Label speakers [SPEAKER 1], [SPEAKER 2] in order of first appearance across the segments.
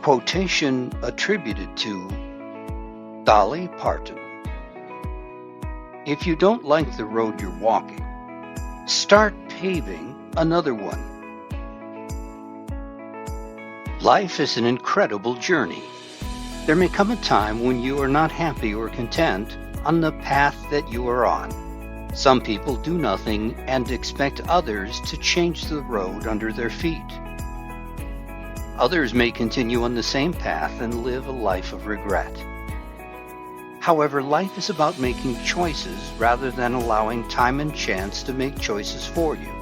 [SPEAKER 1] Quotation attributed to Dolly Parton. If you don't like the road you're walking, start paving another one. Life is an incredible journey. There may come a time when you are not happy or content on the path that you are on. Some people do nothing and expect others to change the road under their feet. Others may continue on the same path and live a life of regret. However, life is about making choices rather than allowing time and chance to make choices for you.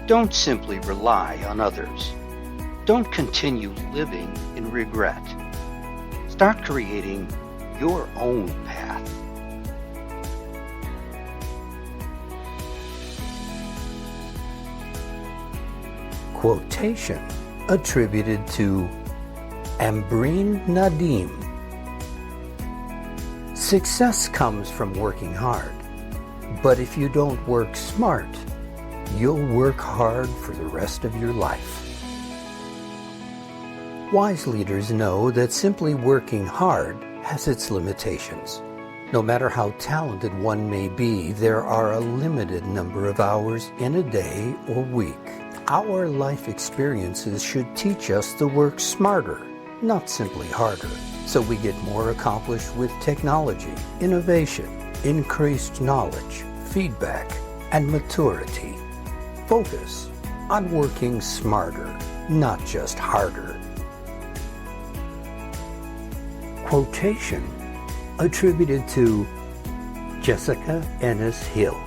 [SPEAKER 1] Don't simply rely on others. Don't continue living in regret. Start creating your own path.
[SPEAKER 2] Quotation attributed to Ambreen Nadim. Success comes from working hard, but if you don't work smart, you'll work hard for the rest of your life. Wise leaders know that simply working hard has its limitations. No matter how talented one may be, there are a limited number of hours in a day or week. Our life experiences should teach us to work smarter, not simply harder, so we get more accomplished with technology, innovation, increased knowledge, feedback, and maturity. Focus on working smarter, not just harder. Quotation attributed to Jessica Ennis Hill.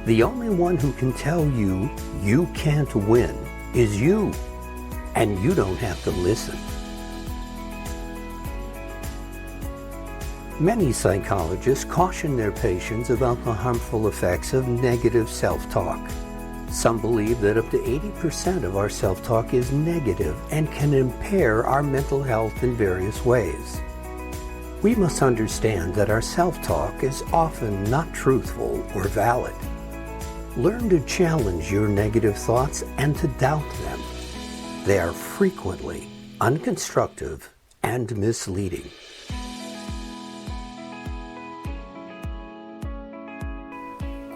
[SPEAKER 2] The only one who can tell you you can't win is you, and you don't have to listen. Many psychologists caution their patients about the harmful effects of negative self-talk. Some believe that up to 80% of our self-talk is negative and can impair our mental health in various ways. We must understand that our self-talk is often not truthful or valid. Learn to challenge your negative thoughts and to doubt them. They are frequently unconstructive and misleading.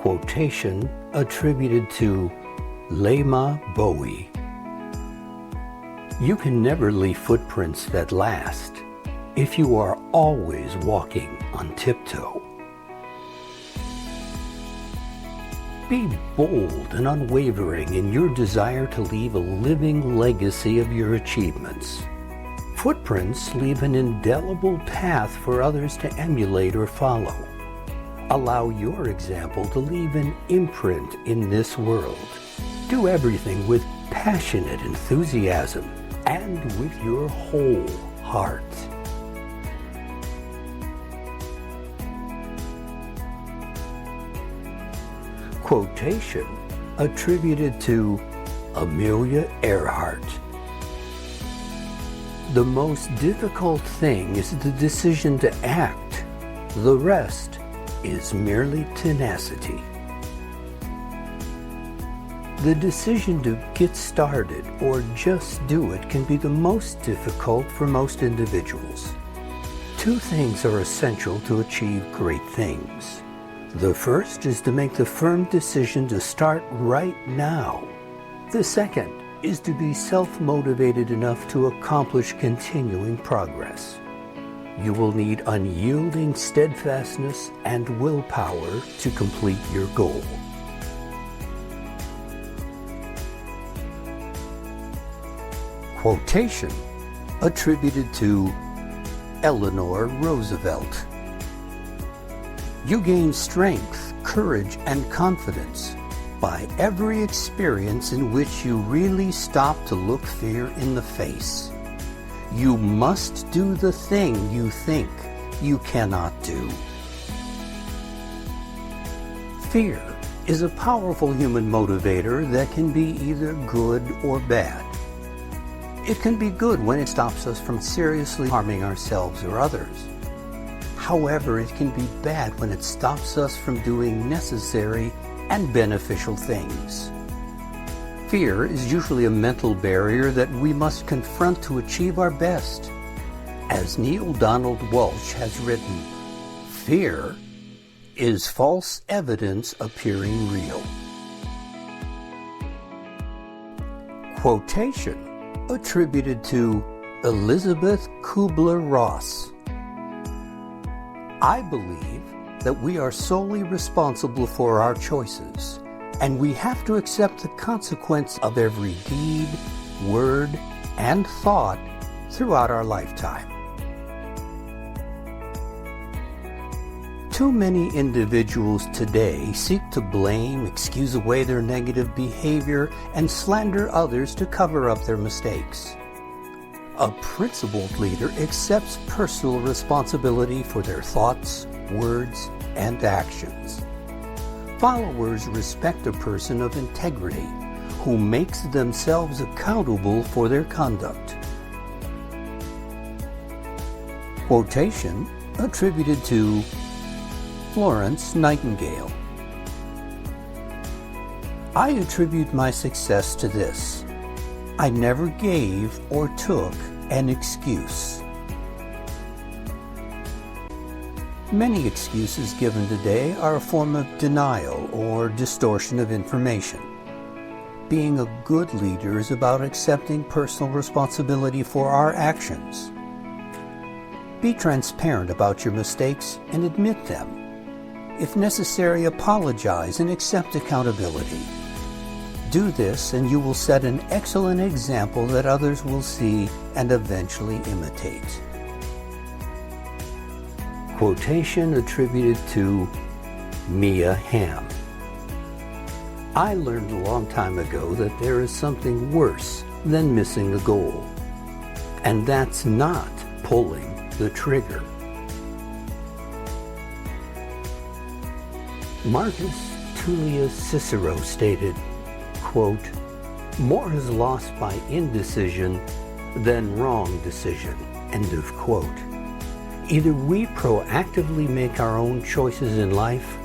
[SPEAKER 2] Quotation attributed to Lema Bowie. You can never leave footprints that last if you are always walking on tiptoe. Be bold and unwavering in your desire to leave a living legacy of your achievements. Footprints leave an indelible path for others to emulate or follow. Allow your example to leave an imprint in this world. Do everything with passionate enthusiasm and with your whole heart. Quotation attributed to Amelia Earhart. The most difficult thing is the decision to act. The rest is merely tenacity. The decision to get started or just do it can be the most difficult for most individuals. Two things are essential to achieve great things. The first is to make the firm decision to start right now. The second is to be self-motivated enough to accomplish continuing progress. You will need unyielding steadfastness and willpower to complete your goal. Quotation attributed to Eleanor Roosevelt. You gain strength, courage, and confidence by every experience in which you really stop to look fear in the face. You must do the thing you think you cannot do. Fear is a powerful human motivator that can be either good or bad. It can be good when it stops us from seriously harming ourselves or others. However, it can be bad when it stops us from doing necessary and beneficial things. Fear is usually a mental barrier that we must confront to achieve our best. As Neil Donald Walsh has written, fear is false evidence appearing real. Quotation attributed to Elizabeth Kubler-Ross. I believe that we are solely responsible for our choices, and we have to accept the consequence of every deed, word, and thought throughout our lifetime. Too many individuals today seek to blame, excuse away their negative behavior, and slander others to cover up their mistakes. A principled leader accepts personal responsibility for their thoughts, words, and actions. Followers respect a person of integrity who makes themselves accountable for their conduct. Quotation attributed to Florence Nightingale. I attribute my success to this. I never gave or took an excuse. Many excuses given today are a form of denial or distortion of information. Being a good leader is about accepting personal responsibility for our actions. Be transparent about your mistakes and admit them. If necessary, apologize and accept accountability. Do this and you will set an excellent example that others will see and eventually imitate. Quotation attributed to Mia Hamm. I learned a long time ago that there is something worse than missing the goal, and that's not pulling the trigger. Marcus Tullius Cicero stated, quote, "More is lost by indecision than wrong decision," end of quote. Either we proactively make our own choices in life,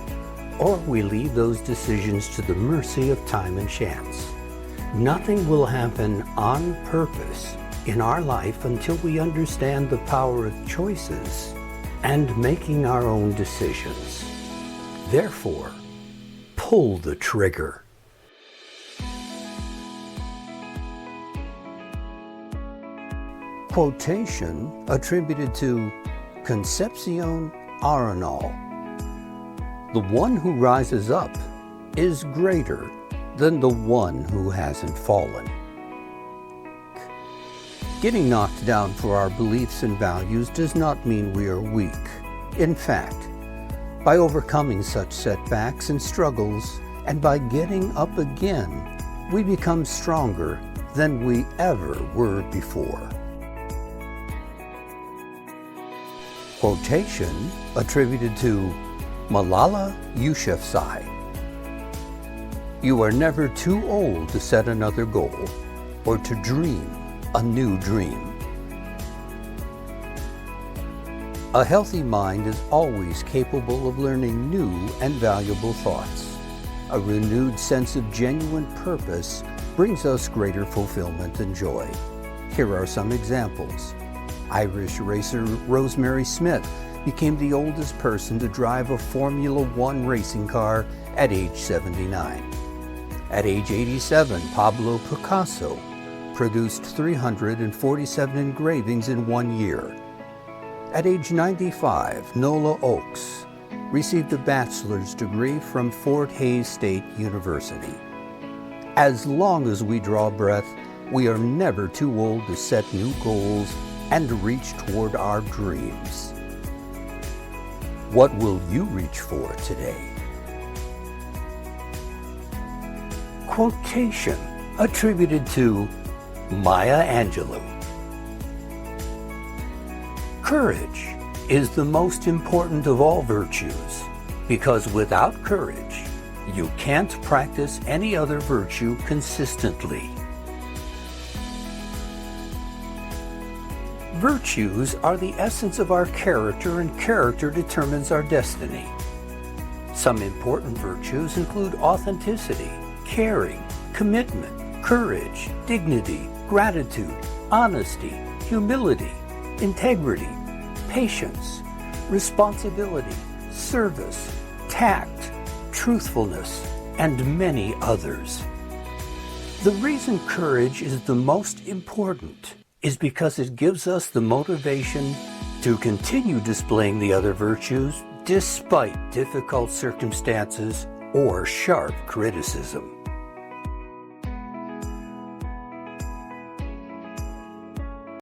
[SPEAKER 2] or we leave those decisions to the mercy of time and chance. Nothing will happen on purpose in our life until we understand the power of choices and making our own decisions. Therefore, pull the trigger. Quotation attributed to Concepcion Arenal. The one who rises up is greater than the one who hasn't fallen. Getting knocked down for our beliefs and values does not mean we are weak. In fact, by overcoming such setbacks and struggles, and by getting up again, we become stronger than we ever were before. Quotation attributed to Malala Yousafzai. You are never too old to set another goal or to dream a new dream. A healthy mind is always capable of learning new and valuable thoughts. A renewed sense of genuine purpose brings us greater fulfillment and joy. Here are some examples. Irish racer Rosemary Smith became the oldest person to drive a Formula One racing car at age 79. At age 87, Pablo Picasso produced 347 engravings in 1 year. At age 95, Nola Oakes received a bachelor's degree from Fort Hays State University. As long as we draw breath, we are never too old to set new goals and reach toward our dreams. What will you reach for today? Quotation attributed to Maya Angelou. Courage is the most important of all virtues, because without courage, you can't practice any other virtue consistently. Virtues are the essence of our character, and character determines our destiny. Some important virtues include authenticity, caring, commitment, courage, dignity, gratitude, honesty, humility, integrity, patience, responsibility, service, tact, truthfulness, and many others. The reason courage is the most important is because it gives us the motivation to continue displaying the other virtues despite difficult circumstances or sharp criticism.